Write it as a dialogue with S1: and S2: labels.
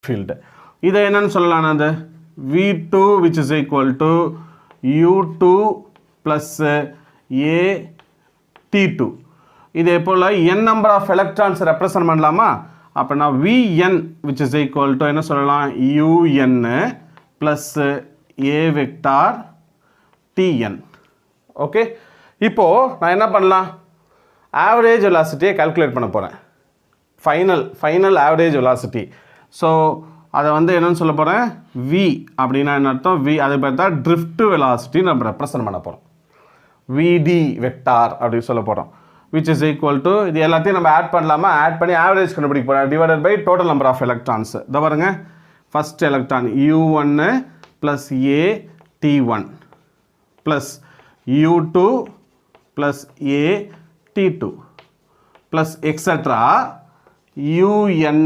S1: field. இதை என்னன்னு சொல்லலாம் அது V2 which is equal to U2 plus A T2. இதே போல் n number of electrons represent பண்ணலாமா? அப்போ நான் Vn which is equal to என்ன சொல்லலாம் Un plus A vector Tn. Okay, இப்போ நான் என்ன பண்ணலாம், ஆவரேஜ் வெலாசிட்டியை கால்குலேட் பண்ண போகிறேன். Final average velocity. ஸோ அதை வந்து என்னன்னு சொல்ல போகிறேன், V அப்படின்னா என்ன அர்த்தம், V அதை பார்த்தா ட்ரிஃப்ட் வெலாசிட்டி நம்ம ரெப்ரசன்ட் பண்ண போகிறோம். Vd வெக்டார் அப்படின்னு சொல்ல போகிறோம். which is equal to இது எல்லாத்தையும் நம்ம ஆட் பண்ணலாமா, ஆட் பண்ணி ஆவரேஜ் கண்டுபிடிக்க போகிறோம். Divided by total number of electrons. இதை பாருங்க, first electron U1 plus A T1 plus U2 plus A T2 plus etc. UN